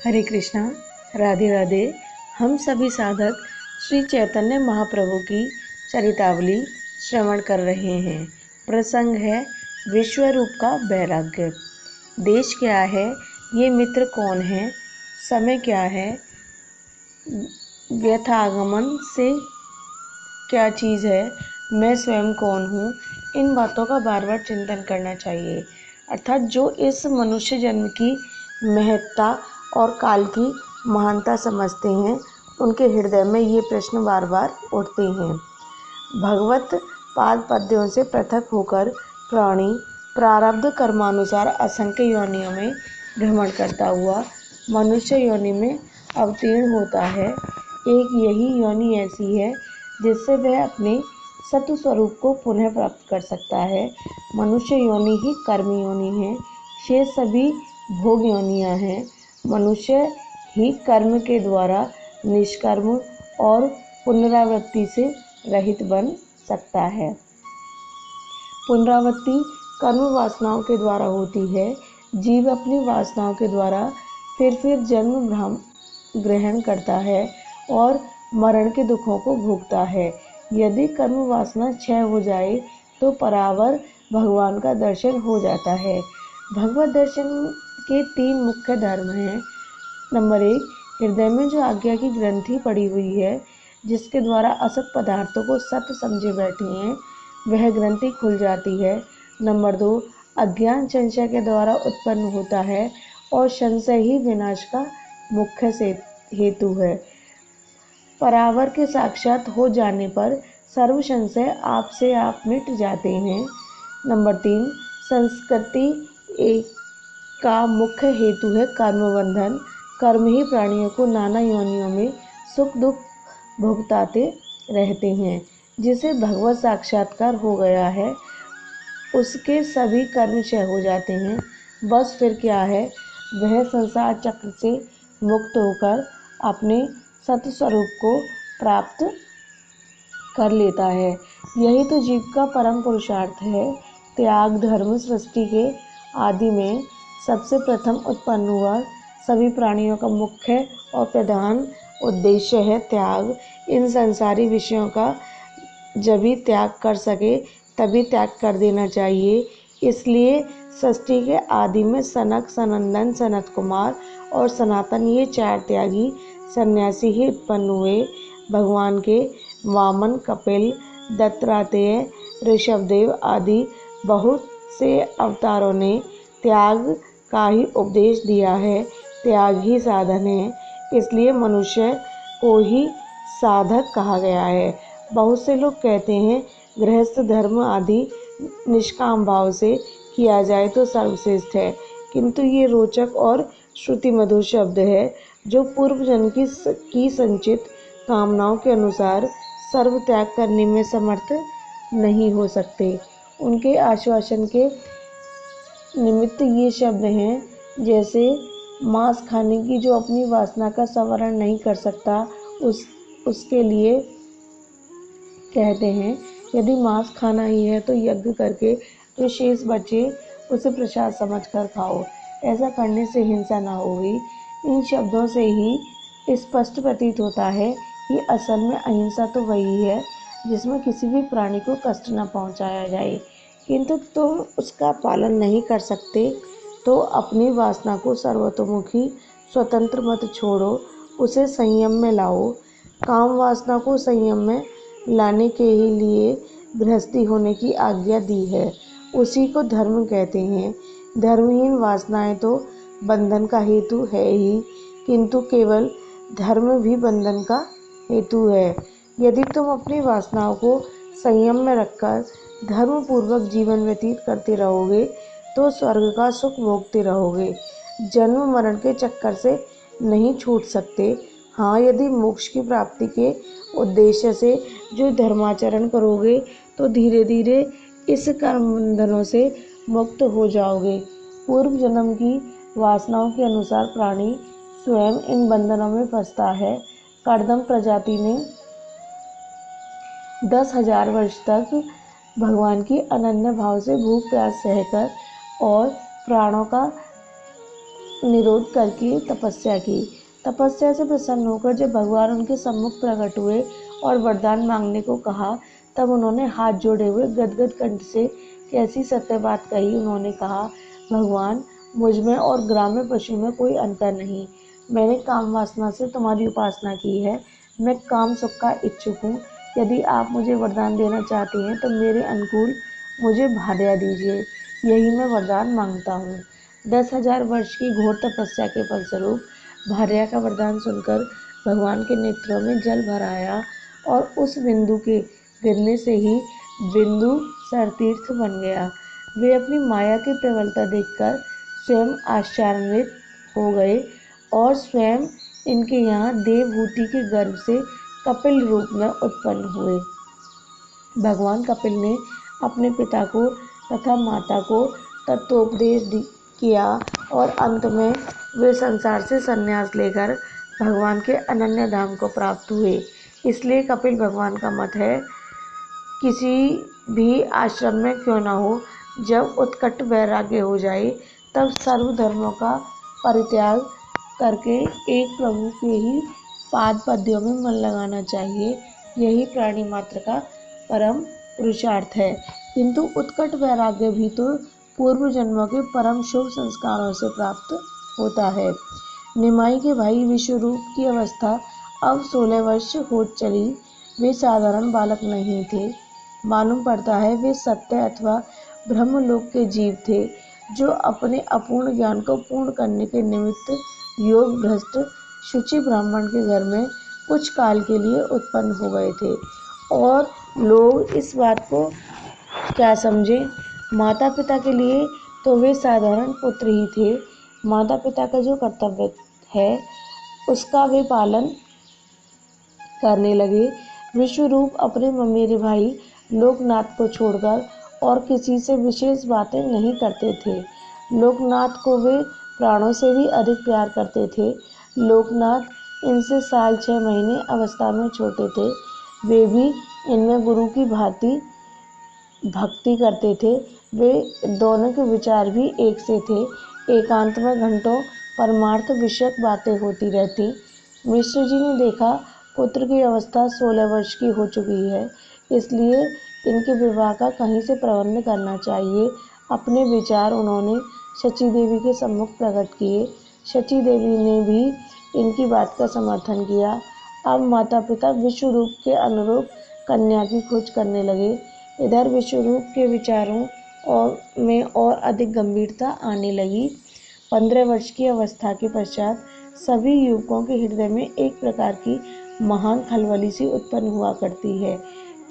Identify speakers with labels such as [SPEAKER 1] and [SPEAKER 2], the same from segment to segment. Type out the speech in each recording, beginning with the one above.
[SPEAKER 1] हरे कृष्णा, राधे राधे। हम सभी साधक श्री चैतन्य महाप्रभु की चरितावली श्रवण कर रहे हैं। प्रसंग है विश्व रूप का वैराग्य। देश क्या है, ये मित्र कौन है, समय क्या है, व्यथागमन से क्या चीज़ है, मैं स्वयं कौन हूँ, इन बातों का बार बार चिंतन करना चाहिए। अर्थात जो इस मनुष्य जन्म की महत्ता और काल की महानता समझते हैं, उनके हृदय में ये प्रश्न बार बार उठते हैं। भगवत पाद पद्यों से पृथक होकर प्राणी प्रारब्ध कर्मानुसार असंख्य योनियों में भ्रमण करता हुआ मनुष्य योनि में अवतीर्ण होता है। एक यही योनि ऐसी है जिससे वह अपने सत्व स्वरूप को पुनः प्राप्त कर सकता है। मनुष्य योनि ही कर्म योनि है, शेष सभी भोग योनियाँ हैं। मनुष्य ही कर्म के द्वारा निष्कर्म और पुनरावृत्ति से रहित बन सकता है। पुनरावृत्ति कर्म वासनाओं के द्वारा होती है। जीव अपनी वासनाओं के द्वारा फिर जन्म ग्रहण करता है और मरण के दुखों को भोगता है। यदि कर्म वासना क्षय हो जाए तो परावर भगवान का दर्शन हो जाता है। भगवत दर्शन के 3 मुख्य धर्म हैं। नंबर 1, हृदय में जो आज्ञा की ग्रंथि पड़ी हुई है, जिसके द्वारा असत पदार्थों को सत्य समझे बैठे हैं, वह ग्रंथि खुल जाती है। नंबर 2, अज्ञान संशय के द्वारा उत्पन्न होता है और संशय ही विनाश का मुख्य हेतु है। परावर के साक्षात हो जाने पर सर्व संशय आप से आप मिट जाते हैं। नंबर 3, संस्कृति का मुख्य हेतु है कर्म बंधन। कर्म ही प्राणियों को नाना योनियों में सुख दुख भुगताते रहते हैं। जिसे भगवत साक्षात्कार हो गया है, उसके सभी कर्म क्षय हो जाते हैं। बस फिर क्या है, वह संसार चक्र से मुक्त होकर अपने सत्य स्वरूप को प्राप्त कर लेता है। यही तो जीव का परम पुरुषार्थ है। त्याग धर्म सृष्टि के आदि में सबसे प्रथम उत्पन्न हुआ। सभी प्राणियों का मुख्य और प्रधान उद्देश्य है त्याग। इन संसारी विषयों का जब भी त्याग कर सके तभी त्याग कर देना चाहिए। इसलिए सृष्टि के आदि में सनक, सनंदन, सनत कुमार और सनातन, ये 4 त्यागी सन्यासी ही उत्पन्न हुए। भगवान के वामन, कपिल, दत्तात्रेय, ऋषभदेव आदि बहुत से अवतारों ने त्याग का ही उपदेश दिया है। त्याग ही साधन है, इसलिए मनुष्य को ही साधक कहा गया है। बहुत से लोग कहते हैं गृहस्थ धर्म आदि निष्काम भाव से किया जाए तो सर्वश्रेष्ठ है, किंतु ये रोचक और श्रुति मधुर शब्द है जो पूर्व जन्म की संचित कामनाओं के अनुसार सर्व त्याग करने में समर्थ नहीं हो सकते। उनके आश्वासन के निमित्त ये शब्द हैं, जैसे मांस खाने की जो अपनी वासना का संवरण नहीं कर सकता, उसके लिए कहते हैं यदि मांस खाना ही है तो यज्ञ करके जो शेष बचे उसे प्रसाद समझकर खाओ। ऐसा करने से हिंसा न होगी। इन शब्दों से ही स्पष्ट प्रतीत होता है कि असल में अहिंसा तो वही है जिसमें किसी भी प्राणी को कष्ट न पहुंचाया जाए। किंतु तुम उसका पालन नहीं कर सकते तो अपनी वासना को सर्वतोमुखी स्वतंत्र मत छोड़ो, उसे संयम में लाओ। काम वासना को संयम में लाने के ही लिए गृहस्थी होने की आज्ञा दी है। उसी को धर्म कहते हैं। धर्महीन वासनाएं तो बंधन का हेतु है ही, किंतु केवल धर्म भी बंधन का हेतु है। यदि तुम अपनी वासनाओं को संयम में रखकर धर्म पूर्वक जीवन व्यतीत करते रहोगे तो स्वर्ग का सुख भोगते रहोगे। जन्म मरण के चक्कर से नहीं छूट सकते। हाँ, यदि मोक्ष की प्राप्ति के उद्देश्य से जो धर्माचरण करोगे तो धीरे धीरे इस कर्म बंधनों से मुक्त हो जाओगे। पूर्व जन्म की वासनाओं के अनुसार प्राणी स्वयं इन बंधनों में फंसता है। कर्दम प्रजाति ने 10,000 वर्ष तक भगवान की अनन्य भाव से भूख प्यास सहकर और प्राणों का निरोध करके तपस्या की। तपस्या से प्रसन्न होकर जब भगवान उनके सम्मुख प्रकट हुए और वरदान मांगने को कहा, तब उन्होंने हाथ जोड़े हुए गदगद कंठ से कैसी सत्य बात कही। उन्होंने कहा, भगवान, मुझ में और ग्राम्य पशु में कोई अंतर नहीं। मैंने काम वासना से तुम्हारी उपासना की है। मैं काम सुख का इच्छुक हूँ। यदि आप मुझे वरदान देना चाहते हैं तो मेरे अनुकूल मुझे भार्या दीजिए। यही मैं वरदान मांगता हूँ। 10,000 वर्ष की घोर तपस्या के फलस्वरूप भार्या का वरदान सुनकर भगवान के नेत्रों में जल भर आया और उस बिंदु के गिरने से ही बिंदु सरतीर्थ बन गया। वे अपनी माया की प्रबलता देखकर स्वयं आश्चर्यान्वित हो गए और स्वयं इनके यहाँ देवहूति के गर्भ से कपिल रूप में उत्पन्न हुए। भगवान कपिल ने अपने पिता को तथा माता को तत्वोपदेश किया और अंत में वे संसार से संन्यास लेकर भगवान के अनन्य धाम को प्राप्त हुए। इसलिए कपिल भगवान का मत है, किसी भी आश्रम में क्यों न हो, जब उत्कट वैराग्य हो जाए तब सर्व धर्मों का परित्याग करके एक प्रभु के ही पाद पद्यों में मन लगाना चाहिए। यही प्राणी मात्र का परम पुरुषार्थ है। किंतु उत्कट वैराग्य भी तो पूर्व जन्मों के परम शुभ संस्कारों से प्राप्त होता है। निमाई के भाई विश्वरूप की अवस्था अब 16 वर्ष हो चली। वे साधारण बालक नहीं थे। मालूम पड़ता है वे सत्य अथवा ब्रह्मलोक के जीव थे, जो अपने अपूर्ण ज्ञान को पूर्ण करने के निमित्त योग भ्रष्ट शुचि ब्राह्मण के घर में कुछ काल के लिए उत्पन्न हो गए थे। और लोग इस बात को क्या समझे, माता पिता के लिए तो वे साधारण पुत्र ही थे। माता पिता का जो कर्तव्य है उसका वे पालन करने लगे। विश्वरूप अपने ममेरे भाई लोकनाथ को छोड़कर और किसी से विशेष बातें नहीं करते थे। लोकनाथ को वे प्राणों से भी अधिक प्यार करते थे। लोकनाथ इनसे साल 6 महीने अवस्था में छोटे थे। वे भी इनमें गुरु की भांति भक्ति करते थे। वे दोनों के विचार भी एक से थे। एकांत में घंटों परमार्थ विषयक बातें होती रहती। मिश्र जी ने देखा पुत्र की अवस्था 16 वर्ष की हो चुकी है, इसलिए इनके विवाह का कहीं से प्रबंध करना चाहिए। अपने विचार उन्होंने शची देवी के सम्मुख प्रकट किए। शची देवी ने भी इनकी बात का समर्थन किया। अब माता पिता विश्वरूप के अनुरूप कन्या की खोज करने लगे। इधर विश्वरूप के विचारों में और अधिक गंभीरता आने लगी। 15 वर्ष की अवस्था के पश्चात सभी युवकों के हृदय में एक प्रकार की महान खलबली सी उत्पन्न हुआ करती है।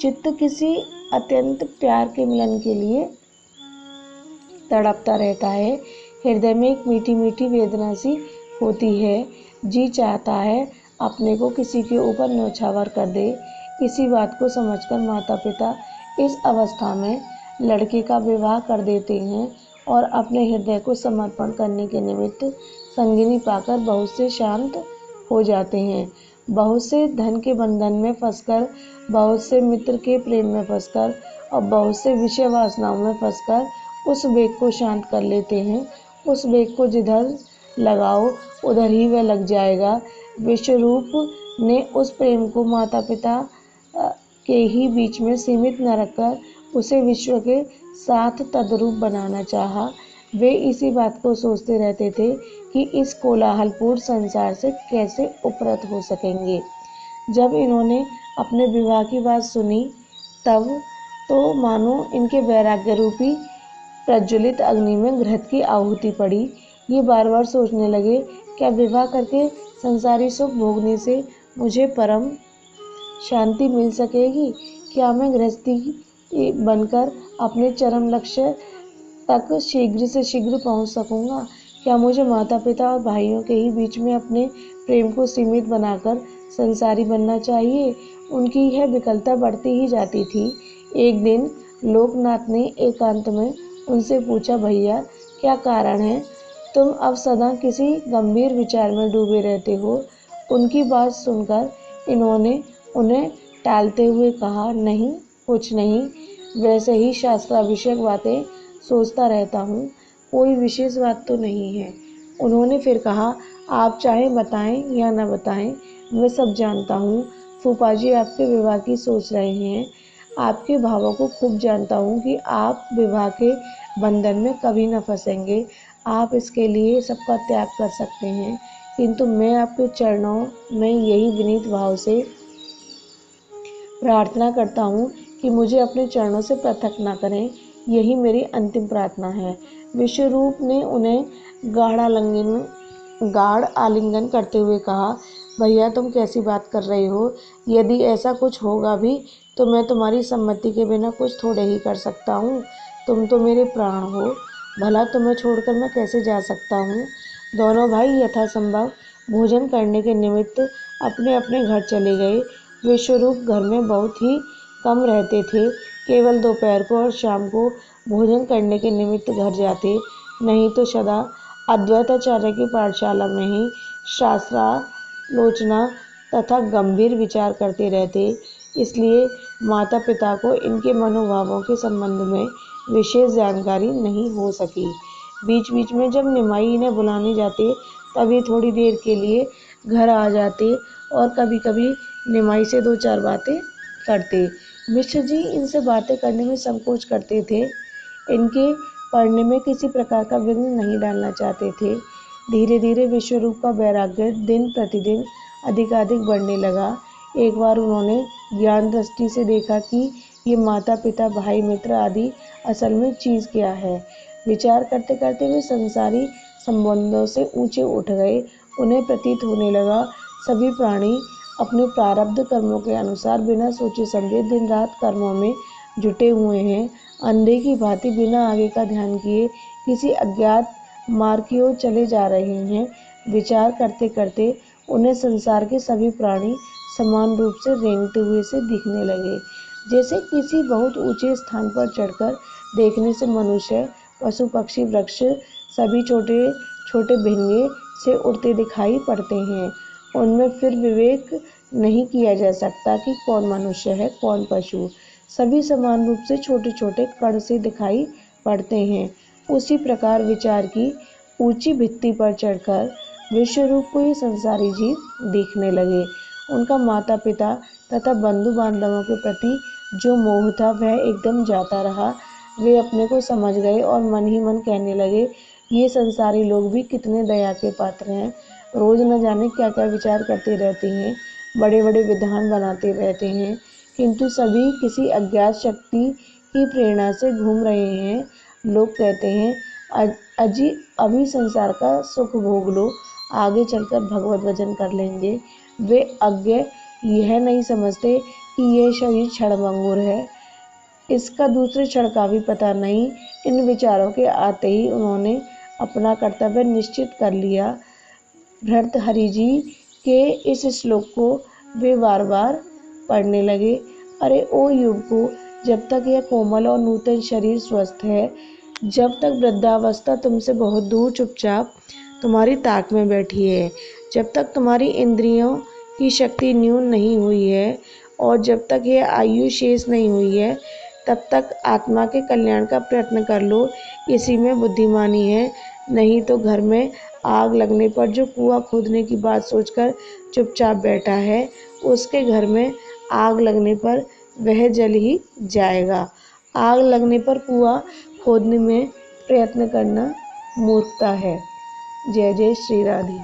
[SPEAKER 1] चित्त किसी अत्यंत प्यार के मिलन के लिए तड़पता रहता है। हृदय में एक मीठी मीठी वेदना सी होती है। जी चाहता है अपने को किसी के ऊपर न्यौछावर कर दे। इसी बात को समझकर माता पिता इस अवस्था में लड़के का विवाह कर देते हैं और अपने हृदय को समर्पण करने के निमित्त संगिनी पाकर बहुत से शांत हो जाते हैं। बहुत से धन के बंधन में फंसकर, बहुत से मित्र के प्रेम में फंसकर और बहुत से विषय वासनाओं में फंसकर उस वेग को शांत कर लेते हैं। उस वेग को जिधर लगाओ उधर ही वह लग जाएगा। विश्वरूप ने उस प्रेम को माता पिता के ही बीच में सीमित न रखकर उसे विश्व के साथ तद्रूप बनाना चाहा। वे इसी बात को सोचते रहते थे कि इस कोलाहलपूर्ण संसार से कैसे उपरत हो सकेंगे। जब इन्होंने अपने विवाह की बात सुनी तब तो मानो इनके वैराग्य रूपी प्रज्वलित अग्नि में घृत की आहुति पड़ी। ये बार बार सोचने लगे, क्या विवाह करके संसारी सुख भोगने से मुझे परम शांति मिल सकेगी? क्या मैं गृहस्थी बनकर अपने चरम लक्ष्य तक शीघ्र से शीघ्र पहुंच सकूंगा? क्या मुझे माता पिता और भाइयों के ही बीच में अपने प्रेम को सीमित बनाकर संसारी बनना चाहिए? उनकी यह विकलता बढ़ती ही जाती थी। एक दिन लोकनाथ ने एकांत में उनसे पूछा, भैया क्या कारण है, तुम अब सदा किसी गंभीर विचार में डूबे रहते हो? उनकी बात सुनकर इन्होंने उन्हें टालते हुए कहा, नहीं, कुछ नहीं, वैसे ही शास्त्राभिषेक बातें सोचता रहता हूँ, कोई विशेष बात तो नहीं है। उन्होंने फिर कहा, आप चाहे बताएं या न बताएं, मैं सब जानता हूँ। फूफा जी आपके विवाह की सोच रहे हैं। आपके भावों को खूब जानता हूँ कि आप विवाह के बंधन में कभी न फंसेंगे। आप इसके लिए सबका त्याग कर सकते हैं, किंतु मैं आपके चरणों में यही विनीत भाव से प्रार्थना करता हूँ कि मुझे अपने चरणों से पृथक न करें। यही मेरी अंतिम प्रार्थना है। विश्वरूप ने उन्हें गाढ़ आलिंगन करते हुए कहा, भैया तुम कैसी बात कर रहे हो? यदि ऐसा कुछ होगा भी तो मैं तुम्हारी सम्मति के बिना कुछ थोड़े ही कर सकता हूँ। तुम तो मेरे प्राण हो, भला तुम्हें छोड़कर मैं कैसे जा सकता हूँ? दोनों भाई यथासंभव भोजन करने के निमित्त अपने अपने घर चले गए। विश्वरूप घर में बहुत ही कम रहते थे, केवल दोपहर को और शाम को भोजन करने के निमित्त घर जाते, नहीं तो सदा अद्वैताचार्य की पाठशाला में ही शास्त्रालोचना तथा गंभीर विचार करते रहते। इसलिए माता पिता को इनके मनोभावों के संबंध में विशेष जानकारी नहीं हो सकी। बीच बीच में जब निमाई इन्हें बुलाने जाते तब ये थोड़ी देर के लिए घर आ जाते और कभी कभी निमाई से दो चार बातें करते। मिश्र जी इनसे बातें करने में संकोच करते थे। इनके पढ़ने में किसी प्रकार का विघ्न नहीं डालना चाहते थे। धीरे धीरे विश्वरूप का वैराग्य दिन प्रतिदिन अधिकाधिक बढ़ने लगा। एक बार उन्होंने ज्ञान दृष्टि से देखा कि ये माता पिता भाई मित्र आदि असल में चीज़ क्या है। विचार करते करते वे संसारी संबंधों से ऊंचे उठ गए। उन्हें प्रतीत होने लगा सभी प्राणी अपने प्रारब्ध कर्मों के अनुसार बिना सोचे समझे दिन रात कर्मों में जुटे हुए हैं। अंधे की भांति बिना आगे का ध्यान किए किसी अज्ञात मार्ग की ओर चले जा रहे हैं। विचार करते करते उन्हें संसार के सभी प्राणी समान रूप से रेंगते हुए से दिखने लगे, जैसे किसी बहुत ऊंचे स्थान पर चढ़कर देखने से मनुष्य, पशु पक्षी, वृक्ष सभी छोटे छोटे भिंगे से उड़ते दिखाई पड़ते हैं। उनमें फिर विवेक नहीं किया जा सकता कि कौन मनुष्य है कौन पशु। सभी समान रूप से छोटे छोटे कण से दिखाई पड़ते हैं। उसी प्रकार विचार की ऊंची भित्ति पर चढ़कर विश्वरूप को ये संसारी जीव दिखने लगे। उनका माता पिता तथा बंधु बांधवों के प्रति जो मोह था वह एकदम जाता रहा। वे अपने को समझ गए और मन ही मन कहने लगे, ये संसारी लोग भी कितने दया के पात्र हैं। रोज न जाने क्या क्या विचार करते रहते हैं, बड़े बड़े विधान बनाते रहते हैं, किंतु सभी किसी अज्ञात शक्ति की प्रेरणा से घूम रहे हैं। लोग कहते हैं, अजी अभी संसार का सुख भोग लो, आगे चलकर भगवत भजन कर लेंगे। वे अज्ञ यह नहीं समझते कि यह शरीर क्षणभंगुर है, इसका दूसरे क्षण का भी पता नहीं। इन विचारों के आते ही उन्होंने अपना कर्तव्य निश्चित कर लिया। भर्तृहरि जी के इस श्लोक को वे बार बार पढ़ने लगे। अरे ओ युवको, जब तक यह कोमल और नूतन शरीर स्वस्थ है, जब तक वृद्धावस्था तुमसे बहुत दूर चुपचाप तुम्हारी ताक में बैठी है, जब तक तुम्हारी इंद्रियों की शक्ति न्यून नहीं हुई है और जब तक यह आयु शेष नहीं हुई है, तब तक आत्मा के कल्याण का प्रयत्न कर लो। इसी में बुद्धिमानी है। नहीं तो घर में आग लगने पर जो कुआं खोदने की बात सोचकर चुपचाप बैठा है, उसके घर में आग लगने पर वह जल ही जाएगा। आग लगने पर कुआं खोदने में प्रयत्न करना मूर्खता है। जय जय श्री राधे।